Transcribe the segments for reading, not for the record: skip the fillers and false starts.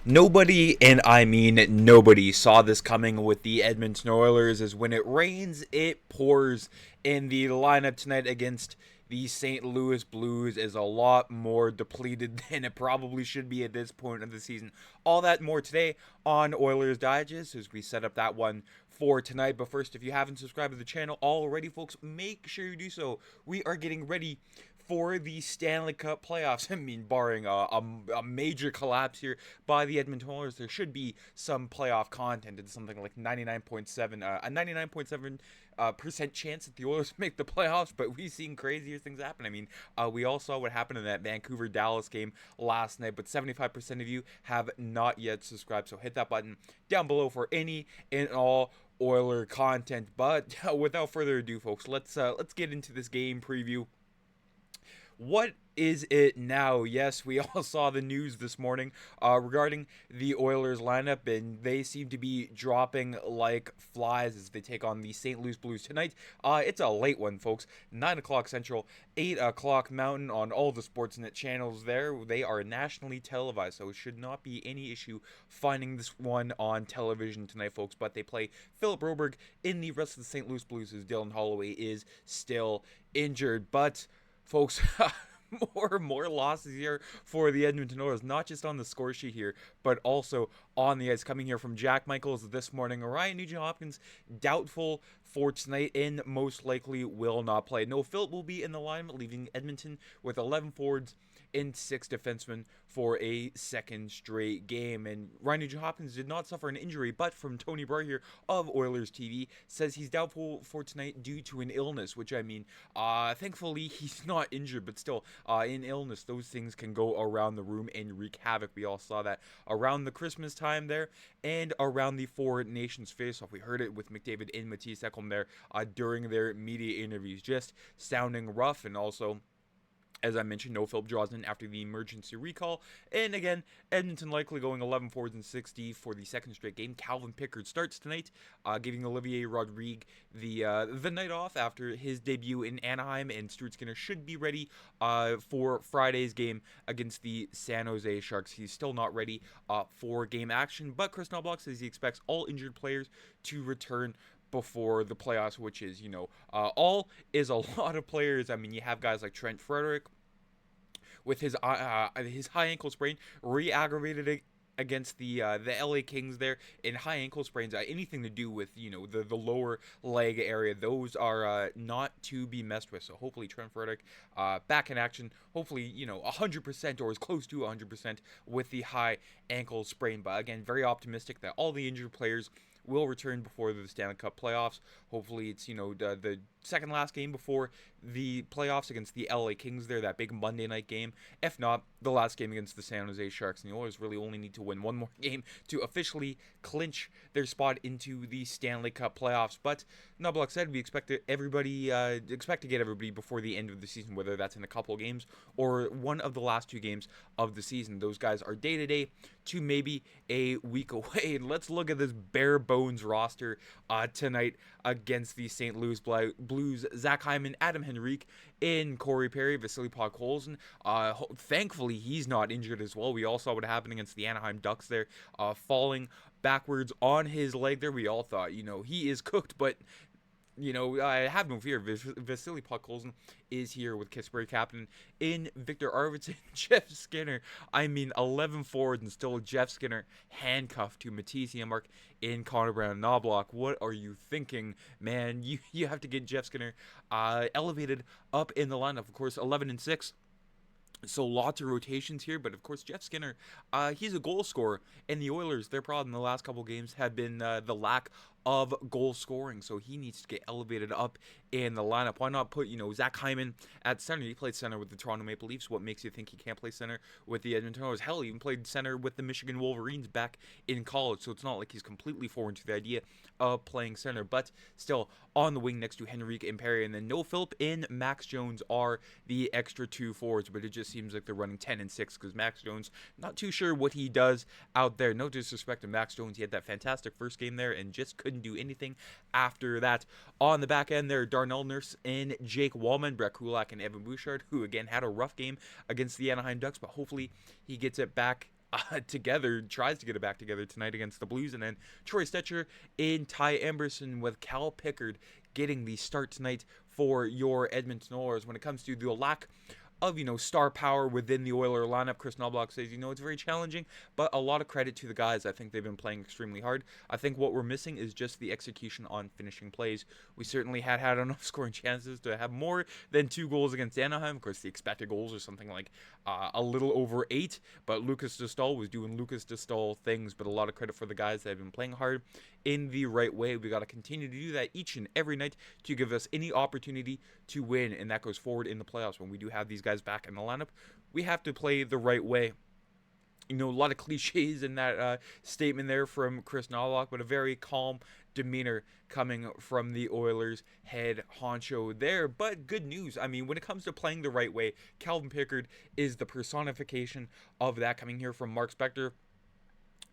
Nobody, and I mean nobody, saw this coming with the Edmonton Oilers, as when it rains, it pours. In the lineup tonight against the St. Louis Blues is a lot more depleted than it probably should be at this point of the season. All that more today on Oilers Digest as we set up that one for tonight. But first, if you haven't subscribed to the channel already, folks, make sure you do so. We are getting ready for the Stanley Cup playoffs. I mean, barring a major collapse here by the Edmonton Oilers, there should be some playoff content. It's something like 99.7 percent chance that the Oilers make the playoffs, but we've seen crazier things happen. I mean, we all saw what happened in that Vancouver-Dallas game last night, but 75% of you have not yet subscribed, so hit that button down below for any and all Oiler content. But without further ado, folks, let's get into this game preview. What is it now? Yes, we all saw the news this morning regarding the Oilers lineup, and they seem to be dropping like flies as they take on the St. Louis Blues tonight. It's a late one, folks. 9 o'clock Central, 8 o'clock Mountain on all the Sportsnet channels there. They are nationally televised, so it should not be any issue finding this one on television tonight, folks. But they play Philip Broberg in the rest of the St. Louis Blues, as Dylan Holloway is still injured. But folks, more losses here for the Edmonton Oilers, not just on the score sheet here, but also on the ice. Coming here from Jack Michaels this morning, Ryan Nugent-Hopkins doubtful for tonight and most likely will not play. No, Philip will be in the lineup, leaving Edmonton with 11 forwards and 6 defensemen for a second straight game. And Ryan Nugent-Hopkins did not suffer an injury, but from Tony Brar here of Oilers TV says he's doubtful for tonight due to an illness, which I mean, thankfully he's not injured, but still, in illness, those things can go around the room and wreak havoc. We all saw that around the Christmas time there and around the Four Nations face-off. We heard it with McDavid and Mattias Ekholm there during their media interviews, just sounding rough. And also, as I mentioned, no Philip Drosnin after the emergency recall. And again, Edmonton likely going 11 forwards and 60 for the second straight game. Calvin Pickard starts tonight, giving Olivier Rodrigue the night off after his debut in Anaheim. And Stuart Skinner should be ready for Friday's game against the San Jose Sharks. He's still not ready for game action, but Kris Knoblauch says he expects all injured players to return before the playoffs, which is, all is a lot of players. I mean, you have guys like Trent Frederick with his high ankle sprain, re-aggravated against the LA Kings there, and high ankle sprains, anything to do with, the lower leg area, those are not to be messed with. So hopefully Trent Frederick back in action, hopefully, 100% or as close to 100% with the high ankle sprain. But again, very optimistic that all the injured players will return before the Stanley Cup playoffs. Hopefully it's, the second last game before the playoffs against the LA Kings there, that big Monday night game. If not, the last game against the San Jose Sharks. And the Oilers really only need to win one more game to officially clinch their spot into the Stanley Cup playoffs. But Knoblauch said we expect to get everybody before the end of the season, whether that's in a couple games or one of the last 2 games of the season. Those guys are day-to-day to maybe a week away. And let's look at this bare bones roster tonight against the St. Louis Blues. Zach Hyman, Adam Henrique, in Corey Perry, Vasily Podkolzin. Thankfully, he's not injured as well. We all saw what happened against the Anaheim Ducks there, falling backwards on his leg there. We all thought, he is cooked, but I have no fear. Vasily Podkolzin is here with Kingsbury captain in Victor Arvidsson, Jeff Skinner. I mean, 11 forwards and still Jeff Skinner handcuffed to Matisse Janmark in Connor Knoblauch. What are you thinking, man? You have to get Jeff Skinner elevated up in the lineup. Of course, 11 and 6. So lots of rotations here, but of course Jeff Skinner, he's a goal scorer, and the Oilers, their problem in the last couple games have been the lack of goal scoring, so he needs to get elevated up in the lineup. Why not put, Zach Hyman at center? He played center with the Toronto Maple Leafs. What makes you think he can't play center with the Edmonton Oilers? Hell, he even played center with the Michigan Wolverines back in college, so it's not like he's completely foreign to the idea of playing center, but still on the wing next to Henrique and Perry. And then no Philip and Max Jones are the extra 2 forwards, but it just seems like they're running 10 and 6 because Max Jones, not too sure what he does out there. No disrespect to Max Jones. He had that fantastic first game there and just couldn't do anything after that. On the back end there, Darnell Nurse and Jake Wallman, Brett Kulak and Evan Bouchard, who again had a rough game against the Anaheim Ducks, but hopefully he gets it back together, tries to get it back together tonight against the Blues. And then Troy Stetcher and Ty Emberson with Cal Pickard getting the start tonight for your Edmonton Oilers. When it comes to the lack of, star power within the Oiler lineup, Kris Knoblauch says, it's very challenging, but a lot of credit to the guys. I think they've been playing extremely hard. I think what we're missing is just the execution on finishing plays. We certainly had enough scoring chances to have more than 2 goals against Anaheim. Of course, the expected goals are something like a little over 8, but Lucas Dostal was doing Lucas Dostal things, but a lot of credit for the guys that have been playing hard in the right way. We got to continue to do that each and every night to give us any opportunity to win, and that goes forward in the playoffs. When we do have these guys back in the lineup, we have to play the right way. A lot of cliches in that statement there from Kris Knoblauch, but a very calm demeanor coming from the Oilers head honcho there. But good news. I mean, when it comes to playing the right way, Calvin Pickard is the personification of that, coming here from Mark Spector.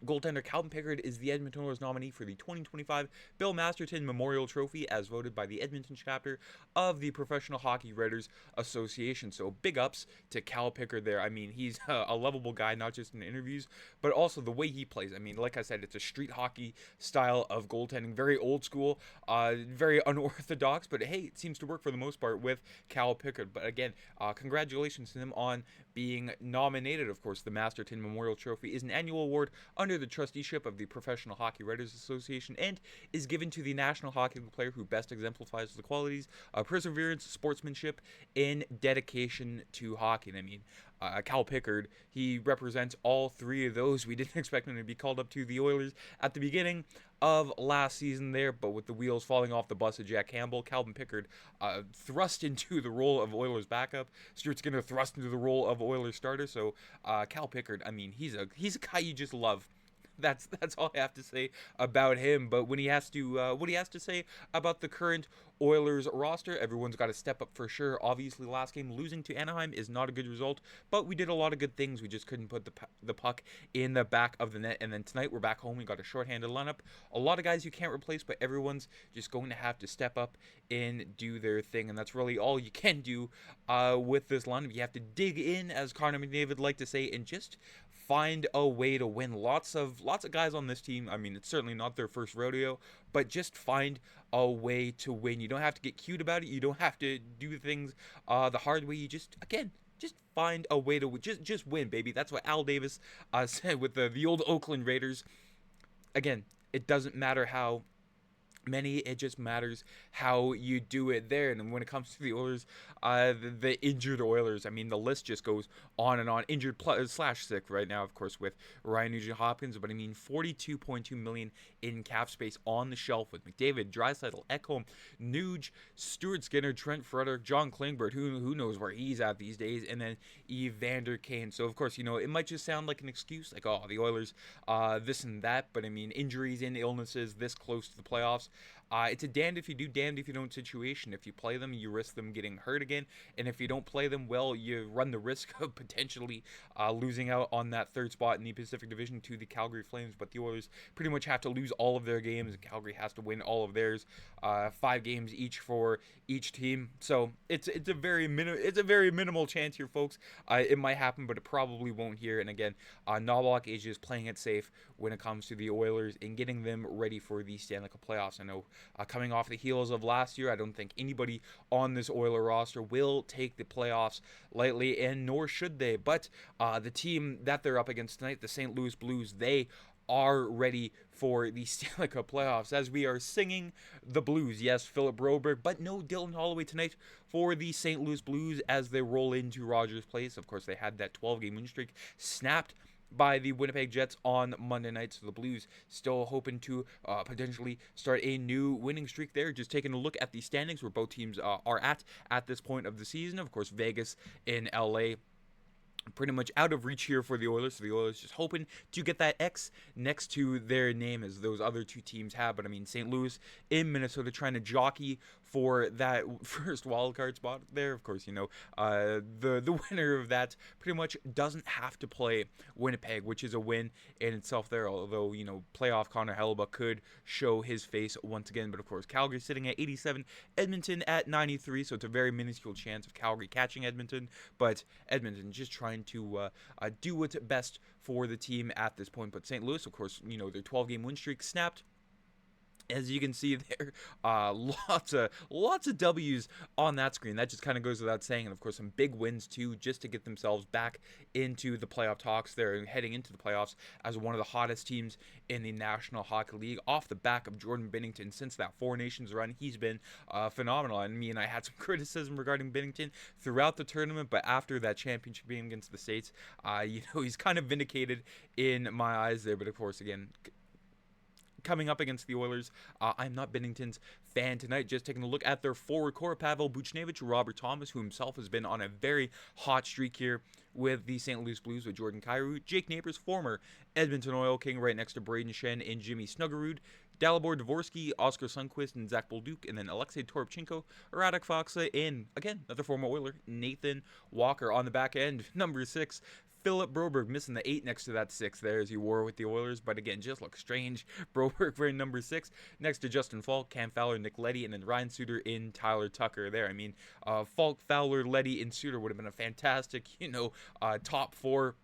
Goaltender Calvin Pickard is the Edmonton Oilers nominee for the 2025 Bill Masterton Memorial Trophy as voted by the Edmonton chapter of the Professional Hockey Writers Association. So big ups to Cal Pickard there. I mean, he's a lovable guy, not just in interviews, but also the way he plays. I mean, like I said, it's a street hockey style of goaltending, very old school, very unorthodox, but hey, it seems to work for the most part with Cal Pickard. But again, congratulations to him on being nominated. Of course, the Masterton Memorial Trophy is an annual award under the trusteeship of the Professional Hockey Writers Association and is given to the National Hockey League player who best exemplifies the qualities of perseverance, sportsmanship, and dedication to hockey. And I mean, Cal Pickard, he represents all 3 of those. We didn't expect him to be called up to the Oilers at the beginning of last season there, but with the wheels falling off the bus of Jack Campbell, Calvin Pickard thrust into the role of Oilers backup. Stuart Skinner thrust into the role of Oilers starter. So Cal Pickard, I mean, he's a guy you just love. That's all I have to say about him. But when he has to, what he has to say about the current Oilers roster, everyone's got to step up for sure. Obviously, last game losing to Anaheim is not a good result, but we did a lot of good things. We just couldn't put the puck in the back of the net. And then tonight we're back home. We got a shorthanded lineup. A lot of guys you can't replace, but everyone's just going to have to step up and do their thing. And that's really all you can do with this lineup. You have to dig in, as Connor McDavid liked to say, and just find a way to win. Lots of guys on this team. I mean, it's certainly not their first rodeo, but just find a way to win. You don't have to get cute about it. You don't have to do things the hard way. You just find a way to just win, baby. That's what Al Davis said with the old Oakland Raiders. Again, it doesn't matter how many, it just matters how you do it there. And when it comes to the Oilers, the injured Oilers, I mean, the list just goes on and on. Injured slash sick right now, of course, with Ryan Nugent-Hopkins, but I mean, $42.2 million in cap space on the shelf with McDavid, Draisaitl, Ekholm, Nuge, Stuart Skinner, Trent Frederick, John Klingberg, who knows where he's at these days, and then Evander Kane. So of course, it might just sound like an excuse, like, oh, the Oilers, this and that, but I mean, injuries and illnesses this close to the playoffs. It's a damned if you do, damned if you don't situation. If you play them, you risk them getting hurt again. And if you don't play them, well, you run the risk of potentially losing out on that 3rd spot in the Pacific Division to the Calgary Flames. But the Oilers pretty much have to lose all of their games. Calgary has to win all of theirs. 5 games each for each team. So it's a very minimal chance here, folks. It might happen, but it probably won't here. And again, Knoblauch is just playing it safe when it comes to the Oilers and getting them ready for the Stanley Cup playoffs. I know coming off the heels of last year, I don't think anybody on this Oiler roster will take the playoffs lightly, and nor should they. But the team that they're up against tonight, the St. Louis Blues, they are ready for the Stanley Cup playoffs as we are singing the Blues. Yes, Philip Broberg, but no Dylan Holloway tonight for the St. Louis Blues as they roll into Rogers Place. Of course, they had that 12-game win streak snapped by the Winnipeg Jets on Monday night. So the Blues still hoping to potentially start a new winning streak there. Just taking a look at the standings where both teams are at this point of the season. Of course, Vegas and LA pretty much out of reach here for the Oilers. So the Oilers just hoping to get that X next to their name as those other 2 teams have. But I mean, St. Louis in Minnesota trying to jockey for that first wild card spot there. Of course, the winner of that pretty much doesn't have to play Winnipeg, which is a win in itself there. Although playoff Connor McDavid could show his face once again. But of course, Calgary sitting at 87, Edmonton at 93, so it's a very minuscule chance of Calgary catching Edmonton. But Edmonton just trying to do what's best for the team at this point. But St. Louis, of course, their 12-game win streak snapped. As you can see there, lots of W's on that screen. That just kind of goes without saying. And, of course, some big wins, too, just to get themselves back into the playoff talks there and heading into the playoffs as one of the hottest teams in the National Hockey League. Off the back of Jordan Binnington, since that Four Nations run, he's been phenomenal. And I had some criticism regarding Binnington throughout the tournament, but after that championship game against the States, he's kind of vindicated in my eyes there. But, of course, again, coming up against the Oilers, I'm not Binnington's fan tonight. Just taking a look at their forward core: Pavel Buchnevich, Robert Thomas, who himself has been on a very hot streak here with the St. Louis Blues with Jordan Kyrou, Jake Neighbors, former Edmonton Oil King, right next to Braden Shen and Jimmy Snuggerud, Dalibor Dvorsky, Oscar Sundqvist, and Zach Bolduc, and then Alexei Toropchenko, Radek Faksa, and again, another former Oiler, Nathan Walker on the back end, number 6. Philip Broberg missing the 8 next to that 6 there as he wore with the Oilers, but again, just looks strange. Broberg wearing number 6 next to Justin Falk, Cam Fowler, Nick Leddy, and then Ryan Suter in Tyler Tucker there. Falk, Fowler, Leddy, and Suter would have been a fantastic, top 4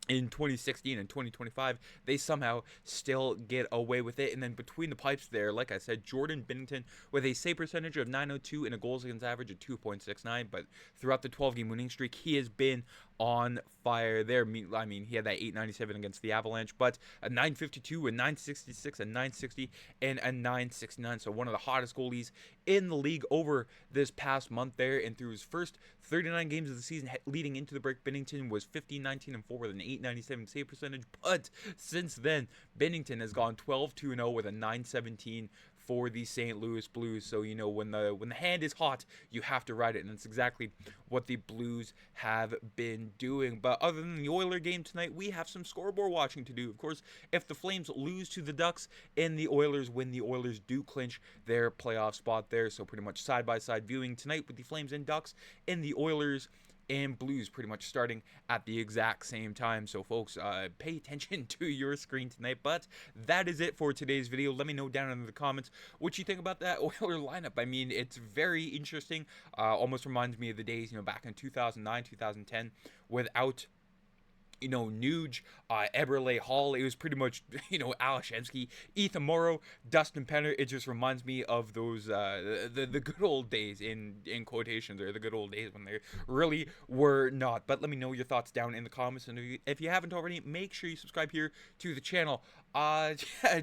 in 2016 and 2025. They somehow still get away with it. And then between the pipes there, like I said, Jordan Binnington with a save percentage of .902 and a goals against average of 2.69. But throughout the 12-game winning streak, he has been on fire there. He had that 897 against the Avalanche, but a 952, a 966, a 960, and a 969. So one of the hottest goalies in the league over this past month there. And through his first 39 games of the season leading into the break, Binnington was 15-19-4 with an 897 save percentage. But since then, Binnington has gone 12-2-0 with a 917 for the St. Louis Blues. So when the hand is hot, you have to ride it, and it's exactly what the Blues have been doing. But other than the Oiler game tonight, we have some scoreboard watching to do. Of course, if the Flames lose to the Ducks and the Oilers win, the Oilers do clinch their playoff spot there. So pretty much side-by-side viewing tonight with the Flames and Ducks and the Oilers and Blues pretty much starting at the exact same time. So folks, pay attention to your screen tonight. But that is it for today's video. Let me know down in the comments what you think about that Oiler lineup. It's very interesting. Almost reminds me of the days, back in 2009, 2010 without Nuge, Eberle, Hall. It was pretty much, Alashevsky, Ethan Morrow, Dustin Penner. It just reminds me of those, the good old days in quotations, or the good old days when they really were not. But let me know your thoughts down in the comments. And if you haven't already, make sure you subscribe here to the channel.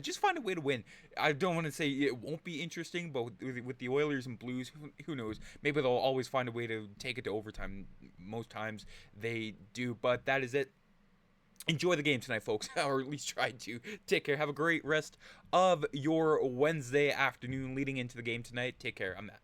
Just find a way to win. I don't want to say it won't be interesting, but with the Oilers and Blues, who knows? Maybe they'll always find a way to take it to overtime. Most times they do. But that is it. Enjoy the game tonight, folks, or at least try to. Take care. Have a great rest of your Wednesday afternoon leading into the game tonight. Take care. I'm Matt.